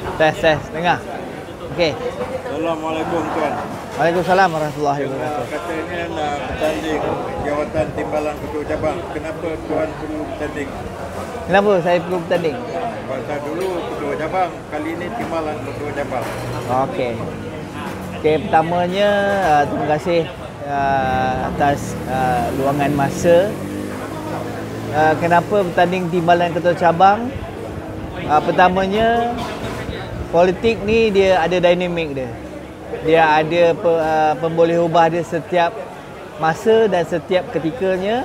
Tes, dengar. Okey. Assalamualaikum tuan. Waalaikumsalam warahmatullahi wabarakatuh. Katanya nak bertanding jawatan timbalan ketua cabang. Kenapa tuan perlu bertanding? Kenapa saya perlu bertanding? Pasal dulu ketua cabang, kali ini timbalan ketua cabang. Okey. Okey, pertamanya terima kasih atas luangan masa. Kenapa bertanding timbalan ketua cabang? Pertamanya, politik ni dia ada dinamik dia. Dia ada pemboleh ubah dia setiap masa dan setiap ketikanya.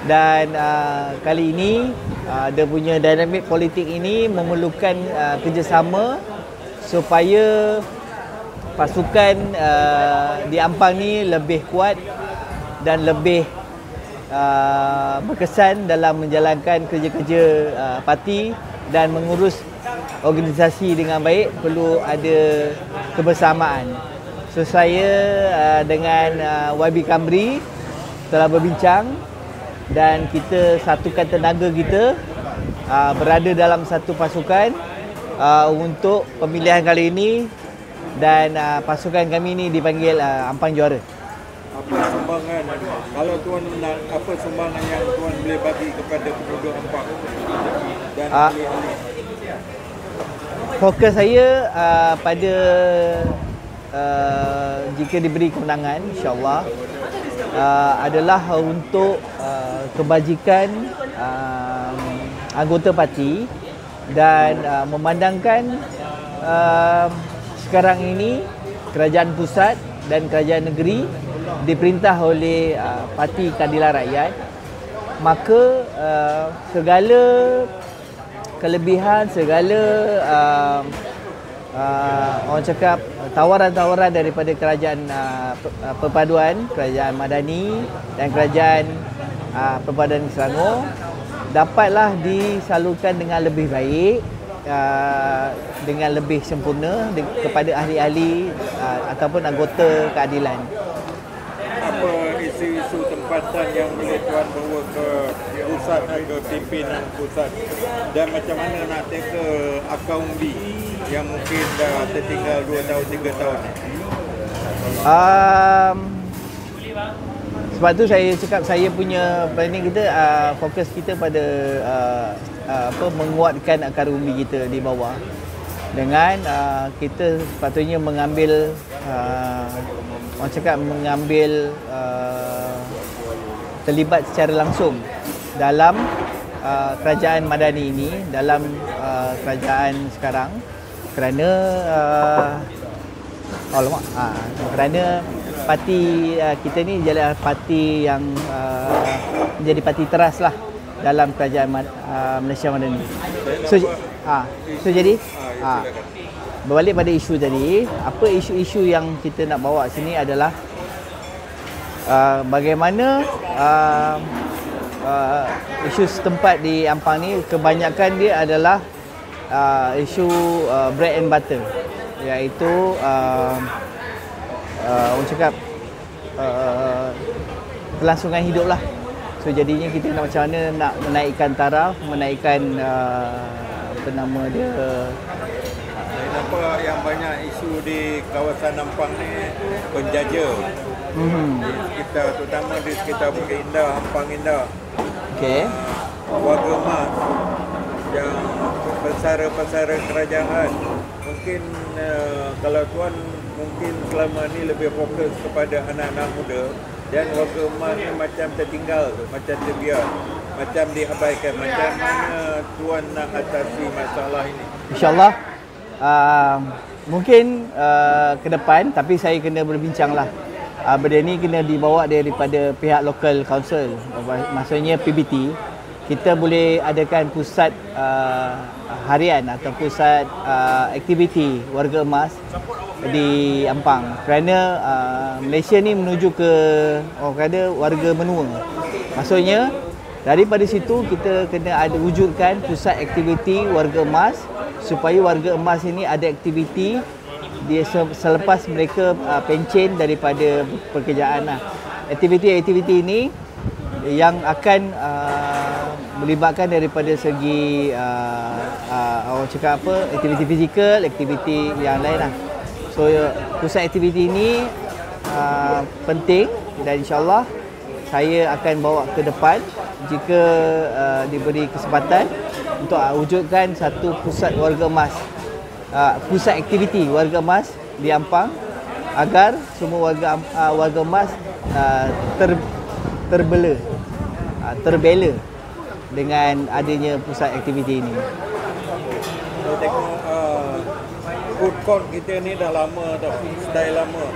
Dan kali ini dia punya dinamik politik ini memerlukan kerjasama supaya pasukan di Ampang ni lebih kuat dan lebih berkesan dalam menjalankan kerja-kerja parti dan mengurus organisasi dengan baik. Perlu ada kebersamaan. So saya dengan YB Kamri telah berbincang dan kita satukan tenaga kita berada dalam satu pasukan untuk pemilihan kali ini, dan pasukan kami ini dipanggil Ampang Juara. Apa sumbangan, kalau tuan nak, apa sumbangan yang tuan boleh bagi kepada penduduk Ampang dan ahli-ahli? Fokus saya pada jika diberi kemenangan, insyaAllah adalah untuk kebajikan anggota parti dan memandangkan sekarang ini kerajaan pusat dan kerajaan negeri diperintah oleh Parti Keadilan Rakyat, maka segala kelebihan, segala orang cakap tawaran-tawaran daripada kerajaan perpaduan, kerajaan Madani dan kerajaan perpaduan Selangor dapatlah disalurkan dengan lebih baik, dengan lebih sempurna kepada ahli-ahli ataupun anggota keadilan. Apa isu-isu tempatan yang boleh tuan bawa ke pusat atau pimpinan pusat, dan macam mana nak teka akar undi yang mungkin dah tertinggal 2 tahun 3 tahun? Sebab tu saya cakap saya punya planning kita, fokus kita pada menguatkan akar umbi kita di bawah, dengan kita sepatutnya mengambil orang cakap mengambil terlibat secara langsung dalam kerajaan Madani ini, dalam kerajaan sekarang, kerana kerana parti kita ni adalah parti yang menjadi parti teras lah dalam kerajaan Malaysia Madani. So jadi berbalik pada isu tadi, apa isu-isu yang kita nak bawa sini adalah bagaimana isu setempat di Ampang ni kebanyakan dia adalah isu bread and butter, iaitu orang cakap kelangsungan hidup lah. So jadinya kita nak macam mana nak menaikkan taraf, menaikkan apa nama dia, Kenapa yang banyak isu di kawasan Ampang ni penjaja di sekitar, terutama di sekitar Bukit Indah, Ampang Indah. okey, Warga emas yang pesara-pesara kerajaan. Mungkin kalau tuan mungkin selama ni lebih fokus kepada anak-anak muda, dan warga emas ni macam tertinggal tu, macam terbiar, macam diabaikan. Macam mana tuan nak atasi masalah ini? InsyaAllah mungkin ke depan, tapi saya kena berbincang lah. Benda ni kena dibawa daripada pihak local council, maksudnya PBT. Kita boleh adakan pusat harian atau pusat aktiviti warga emas di Ampang, kerana Malaysia ni menuju ke orang kata warga menua. Maksudnya daripada situ kita kena ada wujudkan pusat aktiviti warga emas, supaya warga emas ini ada aktiviti dia selepas mereka pencen daripada pekerjaan lah. Aktiviti-aktiviti ini yang akan melibatkan daripada segi orang orang cakap apa, aktiviti fizikal, aktiviti yang lain lah. So pusat aktiviti ini penting dan insyaAllah saya akan bawa ke depan jika diberi kesempatan untuk wujudkan satu pusat warga emas, pusat aktiviti warga emas di Ampang agar semua warga emas terbela dengan adanya pusat aktiviti ini. Saya tengok food court kita ni dah lama dah, style lama.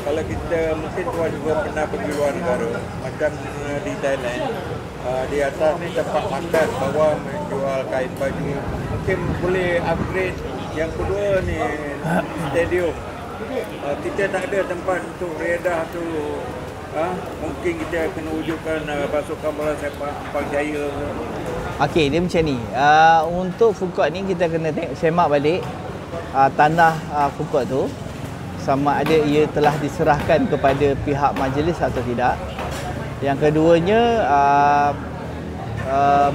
Kalau kita mungkin tuan juga pernah pergi luar negara, macam di Thailand, di atas ni tempat makan, bawah menjual kain baju. Mungkin boleh upgrade. Yang kedua ni stadium. Kita tak ada tempat untuk redah tu. Mungkin kita kena wujudkan pasukan bola sepak Ampang Jaya. Okey, dia macam ni. Untuk food court ni kita kena semak balik tanah food court tu sama ada ia telah diserahkan kepada pihak majlis atau tidak. Yang keduanya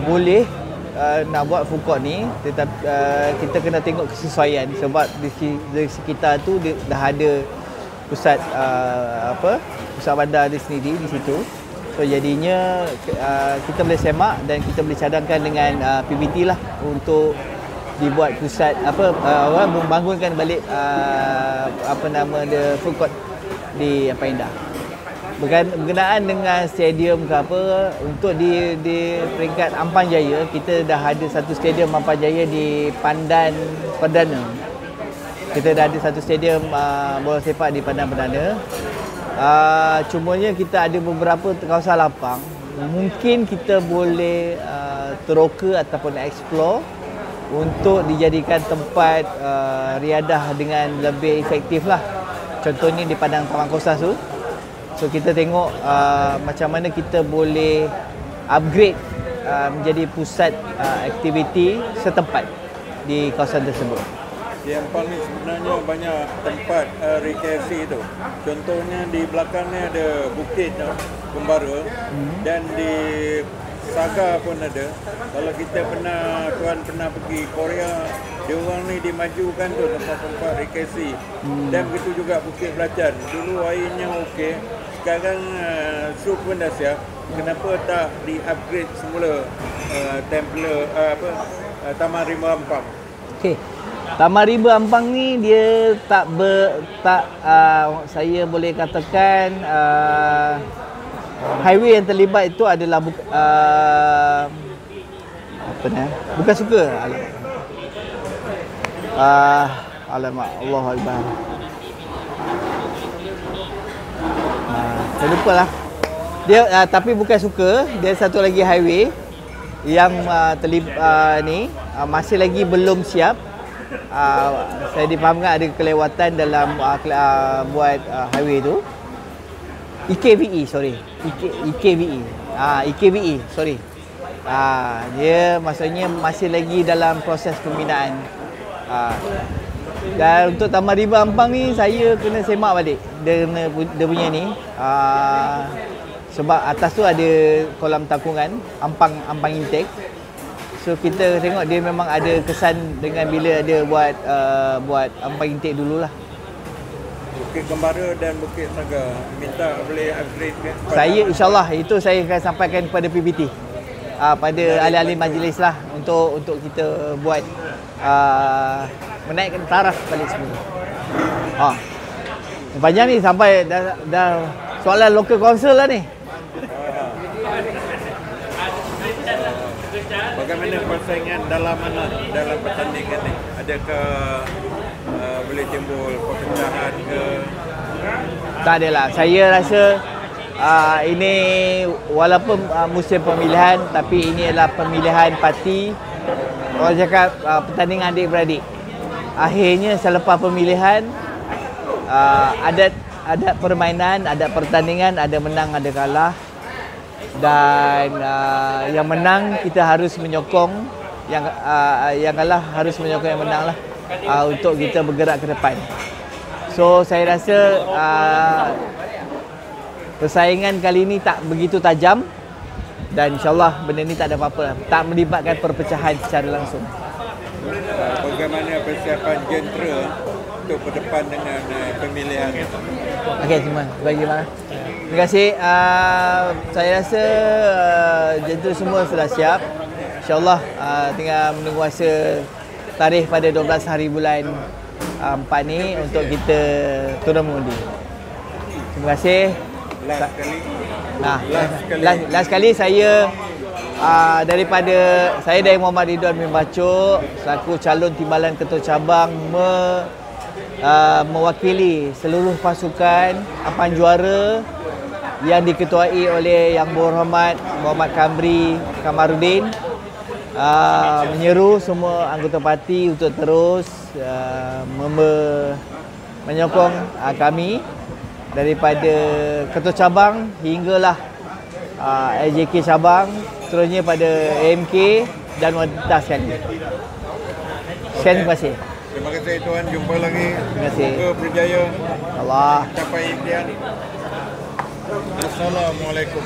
boleh nak buat food court ni, tetapi kita kena tengok kesesuaian sebab di sekitar tu dah ada pusat pusat bandar di sendiri di situ. So jadinya kita boleh semak dan kita boleh cadangkan dengan PBT lah untuk dibuat pusat membangunkan balik food court di Ampang Indah. Berkenaan dengan stadium ke apa, untuk di peringkat Ampang Jaya, kita dah ada satu stadium Ampang Jaya di Pandan Perdana. Kita dah ada satu stadium bola sepak di Pandan Perdana. Cumanya kita ada beberapa kawasan lapang. Mungkin kita boleh teroka ataupun explore untuk dijadikan tempat riadah dengan lebih efektif lah. Contohnya di Padang Taman Kosas tu. So kita tengok macam mana kita boleh upgrade menjadi pusat aktiviti setempat di kawasan tersebut. Di Ampang ni sebenarnya banyak tempat rekreasi tu. Contohnya di belakangnya ada Bukit Kembara dan di Saga pun ada. Kalau kita tuan pernah pergi Korea, dia orang ni dimajukan tu tempat-tempat rekreasi. Dan begitu juga Bukit Belacan. Dulu airnya okey, sekarang sup pun dah siap. Kenapa tak di-upgrade semula Taman Rimba Ampang? Okey. Taman Rimba Ampang ni dia saya boleh katakan highway yang terlibat itu adalah bukan suka. Alamak, Allahu Akbar. Saya lupa lah. Dia tapi bukan suka, dia satu lagi highway yang masih lagi belum siap. Saya difahamkan ada kelewatan dalam buat highway tu. EKVE, sorry. EKVE, sorry. Dia maksudnya masih lagi dalam proses pembinaan. Dan untuk Taman Rimba Ampang ni saya kena semak balik dia punya ni. Sebab atas tu ada kolam takungan Ampang Intake. So kita tengok dia memang ada kesan dengan bila dia buat Ampang Intake dululah. Bukit Kembara dan Bukit Saga minta boleh upgrade kan? Saya insyaAllah itu saya akan sampaikan kepada PBT, pada ahli-ahli majlis lah untuk kita buat menaikkan taraf balik semua. Panjang ni sampai dah soalan local council lah ni. Bagaimana persaingan dalam pertandingan ni? Adakah boleh timbul perpecahan ke? Tak adalah. Saya rasa ini walaupun musim pemilihan, tapi ini adalah pemilihan parti. Orang cakap pertandingan adik-beradik. Akhirnya selepas pemilihan adat permainan, adat pertandingan, ada menang, ada kalah. Dan yang menang kita harus menyokong, yang kalah harus menyokong yang menang lah, untuk kita bergerak ke depan. So saya rasa persaingan kali ini tak begitu tajam dan insyaAllah benda ni tak ada apa-apa lah. Tak melibatkan perpecahan secara langsung. bagaimana persiapan jentera untuk berdepan dengan pemilihan. Okey, semua bagi mana. Terima kasih. Saya rasa jentera semua sudah siap. InsyaAllah tinggal menunggu masa tarikh pada 12 hari bulan 4 ni untuk kita turun mengundi. Terima kasih. Last kali saya daripada saya dari Muhammad Ridwan bin Bacok selaku calon timbalan ketua cabang mewakili seluruh pasukan Apan Juara yang diketuai oleh Yang Berhormat Muhammad Kamri Kamarudin menyeru semua anggota parti untuk terus menyokong kami daripada ketua cabang hinggalah AJK cabang, seterusnya pada AMK dan wanita sekalian. Terima kasih. Terima kasih Tuan, jumpa lagi. Terima kasih. Semoga berjaya. Allah. Capai impian. Assalamualaikum.